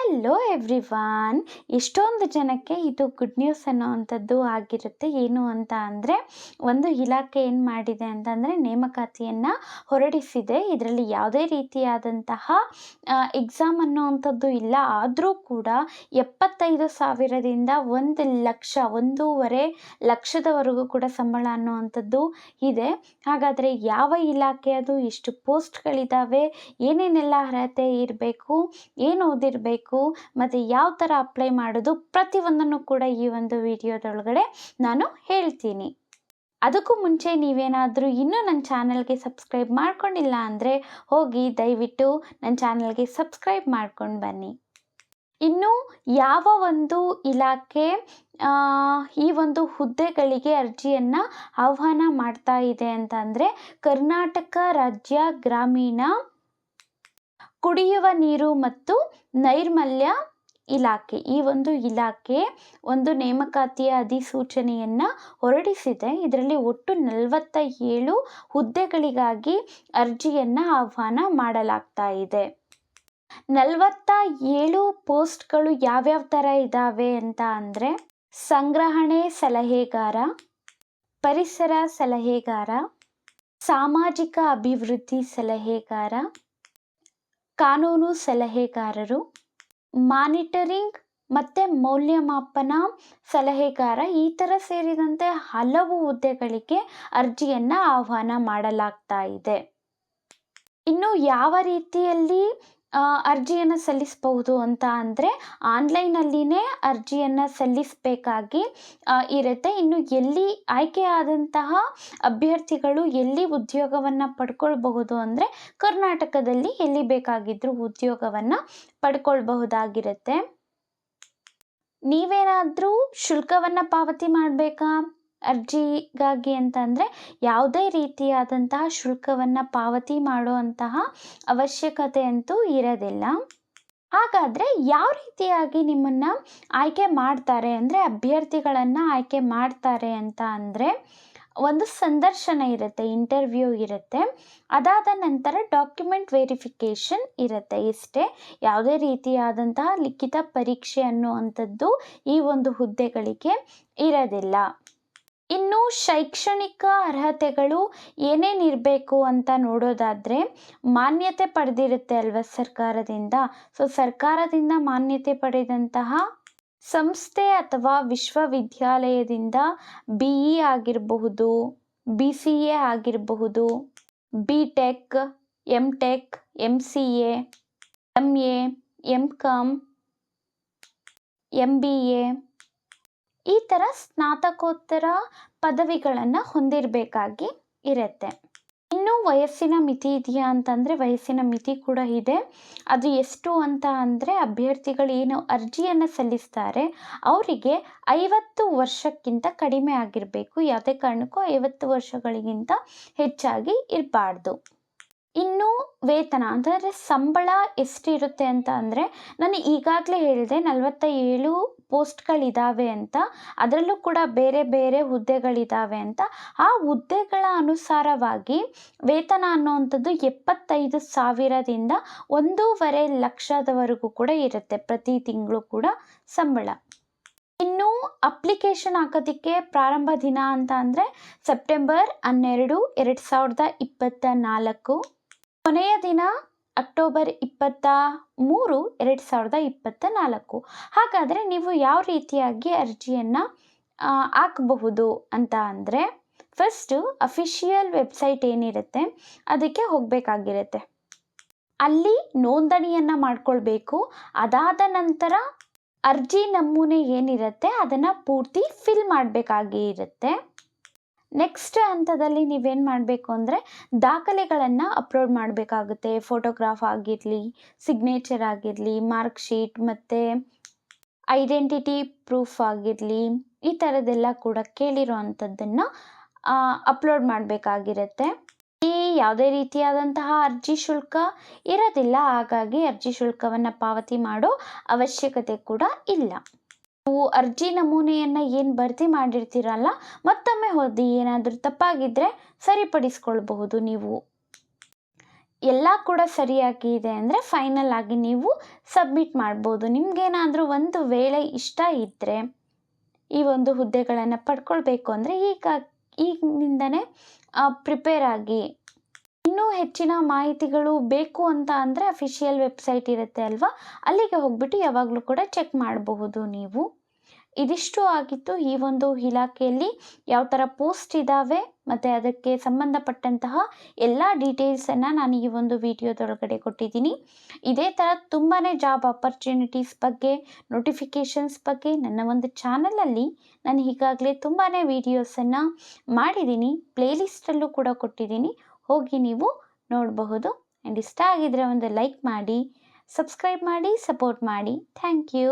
Hello everyone. ಎಷ್ಟೊಂದು ಜನಕ್ಕೆ ಇದು ಗುಡ್ ನ್ಯೂಸ್ ಅನ್ನೋವಂಥದ್ದು ಆಗಿರುತ್ತೆ. ಏನು ಅಂತ ಅಂದರೆ, ಒಂದು ಇಲಾಖೆ ಏನು ಮಾಡಿದೆ ಅಂತಂದರೆ ನೇಮಕಾತಿಯನ್ನು ಹೊರಡಿಸಿದೆ. ಇದರಲ್ಲಿ ಯಾವುದೇ ರೀತಿಯಾದಂತಹ ಎಕ್ಸಾಮ್ ಅನ್ನೋವಂಥದ್ದು ಇಲ್ಲ. ಆದರೂ ಕೂಡ 75,000ದಿಂದ 1,00,000 1.5 ಲಕ್ಷದವರೆಗೂ ಕೂಡ ಸಂಬಳ ಅನ್ನೋವಂಥದ್ದು ಇದೆ. ಹಾಗಾದರೆ ಯಾವ ಇಲಾಖೆ ಅದು, ಎಷ್ಟು ಪೋಸ್ಟ್ಗಳಿದ್ದಾವೆ, ಏನೇನೆಲ್ಲ ಅರ್ಹತೆ ಇರಬೇಕು, ಏನು ಓದಿರಬೇಕು ಮತ್ತು ಯಾವ ಥರ ಅಪ್ಲೈ ಮಾಡೋದು, ಪ್ರತಿಯೊಂದನ್ನು ಕೂಡ ಈ ಒಂದು ವಿಡಿಯೋದೊಳಗಡೆ ನಾನು ಹೇಳ್ತೀನಿ. ಅದಕ್ಕೂ ಮುಂಚೆ ನೀವೇನಾದರೂ ಇನ್ನೂ ನನ್ನ ಚಾನಲ್ಗೆ ಸಬ್ಸ್ಕ್ರೈಬ್ ಮಾಡ್ಕೊಂಡಿಲ್ಲ ಅಂದರೆ ಹೋಗಿ ದಯವಿಟ್ಟು ನನ್ನ ಚಾನಲ್ಗೆ ಸಬ್ಸ್ಕ್ರೈಬ್ ಮಾಡ್ಕೊಂಡು ಬನ್ನಿ. ಇನ್ನು ಯಾವ ಒಂದು ಇಲಾಖೆ ಈ ಒಂದು ಹುದ್ದೆಗಳಿಗೆ ಅರ್ಜಿಯನ್ನು ಆಹ್ವಾನ ಮಾಡ್ತಾ ಇದೆ ಅಂತ ಅಂದರೆ, ಕರ್ನಾಟಕ ರಾಜ್ಯ ಗ್ರಾಮೀಣ ಕುಡಿಯುವ ನೀರು ಮತ್ತು ನೈರ್ಮಲ್ಯ ಇಲಾಖೆ. ಈ ಒಂದು ಇಲಾಖೆ ಒಂದು ನೇಮಕಾತಿಯ ಅಧಿಸೂಚನೆಯನ್ನು ಹೊರಡಿಸಿದೆ. ಇದರಲ್ಲಿ ಒಟ್ಟು 47 ಹುದ್ದೆಗಳಿಗಾಗಿ ಅರ್ಜಿಯನ್ನು ಆಹ್ವಾನ ಮಾಡಲಾಗ್ತಾ ಇದೆ. 47 ಪೋಸ್ಟ್ಗಳು ಯಾವ್ಯಾವ ಥರ ಇದ್ದಾವೆ ಅಂತ ಅಂದರೆ, ಸಂಗ್ರಹಣೆ ಸಲಹೆಗಾರ, ಪರಿಸರ ಸಲಹೆಗಾರ, ಸಾಮಾಜಿಕ ಅಭಿವೃದ್ಧಿ ಸಲಹೆಗಾರ, ಕಾನೂನು ಸಲಹೆಗಾರರು, ಮಾನಿಟರಿಂಗ್ ಮತ್ತು ಮೌಲ್ಯಮಾಪನ ಸಲಹೆಗಾರ, ಈ ಥರ ಸೇರಿದಂತೆ ಹಲವು ಹುದ್ದೆಗಳಿಗೆ ಅರ್ಜಿಯನ್ನು ಆಹ್ವಾನ ಮಾಡಲಾಗ್ತಾ ಇದೆ. ಇನ್ನು ಯಾವ ರೀತಿಯಲ್ಲಿ ಅರ್ಜಿಯನ್ನು ಸಲ್ಲಿಸಬಹುದು ಅಂತ ಅಂದರೆ, ಆನ್ಲೈನಲ್ಲಿನೇ ಅರ್ಜಿಯನ್ನು ಸಲ್ಲಿಸಬೇಕಾಗಿ ಇರುತ್ತೆ. ಇನ್ನು ಎಲ್ಲಿ ಆಯ್ಕೆಯಾದಂತಹ ಅಭ್ಯರ್ಥಿಗಳು ಎಲ್ಲಿ ಉದ್ಯೋಗವನ್ನು ಪಡ್ಕೊಳ್ಬಹುದು ಅಂದರೆ, ಕರ್ನಾಟಕದಲ್ಲಿ ಎಲ್ಲಿ ಬೇಕಾಗಿದ್ದರೂ ಉದ್ಯೋಗವನ್ನು ಪಡ್ಕೊಳ್ಬಹುದಾಗಿರುತ್ತೆ. ನೀವೇನಾದರೂ ಶುಲ್ಕವನ್ನು ಪಾವತಿ ಮಾಡಬೇಕಾ ಅರ್ಜಿಗಾಗಿ ಅಂತ ಅಂದರೆ, ಯಾವುದೇ ರೀತಿಯಾದಂತಹ ಶುಲ್ಕವನ್ನು ಪಾವತಿ ಮಾಡುವಂತಹ ಅವಶ್ಯಕತೆ ಅಂತೂ ಇರೋದಿಲ್ಲ. ಹಾಗಾದರೆ ಯಾವ ರೀತಿಯಾಗಿ ನಿಮ್ಮನ್ನು ಆಯ್ಕೆ ಮಾಡ್ತಾರೆ ಅಂದರೆ, ಅಭ್ಯರ್ಥಿಗಳನ್ನು ಆಯ್ಕೆ ಮಾಡ್ತಾರೆ ಅಂತ ಅಂದರೆ, ಒಂದು ಸಂದರ್ಶನ ಇರುತ್ತೆ, ಇಂಟರ್ವ್ಯೂ ಇರುತ್ತೆ. ಅದಾದ ನಂತರ ಡಾಕ್ಯುಮೆಂಟ್ ವೆರಿಫಿಕೇಷನ್ ಇರುತ್ತೆ. ಇಷ್ಟೇ, ಯಾವುದೇ ರೀತಿಯಾದಂತಹ ಲಿಖಿತ ಪರೀಕ್ಷೆ ಅನ್ನುವಂಥದ್ದು ಈ ಒಂದು ಹುದ್ದೆಗಳಿಗೆ ಇರೋದಿಲ್ಲ. ಇನ್ನು ಶೈಕ್ಷಣಿಕ ಅರ್ಹತೆಗಳು ಏನೇನಿರಬೇಕು ಅಂತ ನೋಡೋದಾದರೆ, ಮಾನ್ಯತೆ ಪಡೆದಿರುತ್ತೆ ಅಲ್ವ ಸರ್ಕಾರದಿಂದ. ಸರ್ಕಾರದಿಂದ ಮಾನ್ಯತೆ ಪಡೆದಂತಹ ಸಂಸ್ಥೆ ಅಥವಾ ವಿಶ್ವವಿದ್ಯಾಲಯದಿಂದ BE ಆಗಿರಬಹುದು, BCA ಆಗಿರಬಹುದು, BTech, MTech, MCA, MA, MCom, MBA ಈ ಥರ ಸ್ನಾತಕೋತ್ತರ ಪದವಿಗಳನ್ನು ಹೊಂದಿರಬೇಕಾಗಿ ಇರುತ್ತೆ. ಇನ್ನು ವಯಸ್ಸಿನ ಮಿತಿ ಇದೆಯಾ ಅಂತಂದರೆ, ವಯಸ್ಸಿನ ಮಿತಿ ಕೂಡ ಇದೆ. ಅದು ಎಷ್ಟು ಅಂತ ಅಂದರೆ, ಅಭ್ಯರ್ಥಿಗಳು ಏನು ಅರ್ಜಿಯನ್ನು ಸಲ್ಲಿಸ್ತಾರೆ ಅವರಿಗೆ 50 ವರ್ಷಕ್ಕಿಂತ ಕಡಿಮೆ ಆಗಿರಬೇಕು. ಯಾವುದೇ ಕಾರಣಕ್ಕೂ 50 ವರ್ಷಗಳಿಗಿಂತ ಹೆಚ್ಚಾಗಿ ಇರಬಾರ್ದು. ಇನ್ನು ವೇತನ ಅಂತಂದರೆ ಸಂಬಳ ಎಷ್ಟಿರುತ್ತೆ ಅಂತ ಅಂದರೆ, ನಾನು ಈಗಾಗಲೇ ಹೇಳಿದೆ 47 ಪೋಸ್ಟ್ಗಳಿದ್ದಾವೆ ಅಂತ. ಅದರಲ್ಲೂ ಕೂಡ ಬೇರೆ ಬೇರೆ ಹುದ್ದೆಗಳಿದ್ದಾವೆ ಅಂತ. ಆ ಹುದ್ದೆಗಳ ಅನುಸಾರವಾಗಿ ವೇತನ ಅನ್ನುವಂಥದ್ದು 75,000ದಿಂದ 1.5 ಲಕ್ಷದವರೆಗೂ ಕೂಡ ಇರುತ್ತೆ ಪ್ರತಿ ತಿಂಗಳು ಕೂಡ ಸಂಬಳ. ಇನ್ನು ಅಪ್ಲಿಕೇಶನ್ ಹಾಕೋದಕ್ಕೆ ಪ್ರಾರಂಭ ದಿನ ಅಂತ ಅಂದರೆ ಸೆಪ್ಟೆಂಬರ್ 12, 2024. ಕೊನೆಯ ದಿನ ಅಕ್ಟೋಬರ್ 23, 2024. ಹಾಗಾದರೆ ನೀವು ಯಾವ ರೀತಿಯಾಗಿ ಅರ್ಜಿಯನ್ನು ಹಾಕಬಹುದು ಅಂತ ಅಂದರೆ, ಫಸ್ಟು ಅಫಿಷಿಯಲ್ ವೆಬ್ಸೈಟ್ ಏನಿರುತ್ತೆ ಅದಕ್ಕೆ ಹೋಗಬೇಕಾಗಿರುತ್ತೆ. ಅಲ್ಲಿ ನೋಂದಣಿಯನ್ನು ಮಾಡ್ಕೊಳ್ಬೇಕು. ಅದಾದ ನಂತರ ಅರ್ಜಿ ನಮೂನೆ ಏನಿರುತ್ತೆ ಅದನ್ನು ಪೂರ್ತಿ ಫಿಲ್ ಮಾಡಬೇಕಾಗಿ ಇರುತ್ತೆ. ನೆಕ್ಸ್ಟ್ ಹಂತದಲ್ಲಿ ನೀವೇನು ಮಾಡಬೇಕು ಅಂದರೆ, ದಾಖಲೆಗಳನ್ನು ಅಪ್ಲೋಡ್ ಮಾಡಬೇಕಾಗುತ್ತೆ. ಫೋಟೋಗ್ರಾಫ್ ಆಗಿರಲಿ, ಸಿಗ್ನೇಚರ್ ಆಗಿರಲಿ, ಮಾರ್ಕ್ ಶೀಟ್ ಮತ್ತು ಐಡೆಂಟಿಟಿ ಪ್ರೂಫ್ ಆಗಿರಲಿ, ಈ ಥರದ್ದೆಲ್ಲ ಕೂಡ ಕೇಳಿರೋ ಅಂಥದ್ದನ್ನು ಅಪ್ಲೋಡ್ ಮಾಡಬೇಕಾಗಿರುತ್ತೆ. ಈ ಯಾವುದೇ ರೀತಿಯಾದಂತಹ ಅರ್ಜಿ ಶುಲ್ಕ ಇರೋದಿಲ್ಲ. ಹಾಗಾಗಿ ಅರ್ಜಿ ಶುಲ್ಕವನ್ನು ಪಾವತಿ ಮಾಡೋ ಅವಶ್ಯಕತೆ ಕೂಡ ಇಲ್ಲ. ನೀವು ಅರ್ಜಿ ನಮೂನೆಯನ್ನು ಏನು ಭರ್ತಿ ಮಾಡಿರ್ತೀರಲ್ಲ, ಮತ್ತೊಮ್ಮೆ ಓದಿ ಏನಾದರೂ ತಪ್ಪಾಗಿದ್ದರೆ ಸರಿಪಡಿಸ್ಕೊಳ್ಬಹುದು ನೀವು. ಎಲ್ಲ ಕೂಡ ಸರಿಯಾಗಿದೆ ಅಂದರೆ ಫೈನಲ್ ಆಗಿ ನೀವು ಸಬ್ಮಿಟ್ ಮಾಡ್ಬೋದು. ನಿಮಗೇನಾದರೂ ಒಂದು ವೇಳೆ ಇಷ್ಟ ಇದ್ದರೆ ಈ ಒಂದು ಹುದ್ದೆಗಳನ್ನು ಪಡ್ಕೊಳ್ಬೇಕು ಅಂದರೆ ಈಗಿನಿಂದನೇ ಪ್ರಿಪೇರ್ ಆಗಿ. ಇನ್ನೂ ಹೆಚ್ಚಿನ ಮಾಹಿತಿಗಳು ಬೇಕು ಅಂತ ಅಂದರೆ ಅಫಿಷಿಯಲ್ ವೆಬ್ಸೈಟ್ ಇರುತ್ತೆ ಅಲ್ವಾ, ಅಲ್ಲಿಗೆ ಹೋಗ್ಬಿಟ್ಟು ಯಾವಾಗಲೂ ಕೂಡ ಚೆಕ್ ಮಾಡಬಹುದು ನೀವು. ಇದಿಷ್ಟು ಆಗಿತ್ತು ಈ ಒಂದು ಇಲಾಖೆಯಲ್ಲಿ ಯಾವ ಥರ ಪೋಸ್ಟ್ ಇದ್ದಾವೆ ಮತ್ತು ಅದಕ್ಕೆ ಸಂಬಂಧಪಟ್ಟಂತಹ ಎಲ್ಲ ಡೀಟೇಲ್ಸನ್ನು ನಾನು ಈ ಒಂದು ವಿಡಿಯೋದೊಳಗಡೆ ಕೊಟ್ಟಿದ್ದೀನಿ. ಇದೇ ಥರ ತುಂಬಾ ಜಾಬ್ ಆಪರ್ಚುನಿಟೀಸ್ ಬಗ್ಗೆ, ನೋಟಿಫಿಕೇಷನ್ಸ್ ಬಗ್ಗೆ ನನ್ನ ಒಂದು ಚಾನಲಲ್ಲಿ ನಾನು ಈಗಾಗಲೇ ತುಂಬಾ ವೀಡಿಯೋಸನ್ನು ಮಾಡಿದ್ದೀನಿ. ಪ್ಲೇಲಿಸ್ಟಲ್ಲೂ ಕೂಡ ಕೊಟ್ಟಿದ್ದೀನಿ, ಹೋಗಿ ನೀವು ನೋಡಬಹುದು. ಆ್ಯಂಡ್ ಇಷ್ಟ ಆಗಿದರೆ ಒಂದು ಲೈಕ್ ಮಾಡಿ, ಸಬ್ಸ್ಕ್ರೈಬ್ ಮಾಡಿ, ಸಪೋರ್ಟ್ ಮಾಡಿ. Thank you.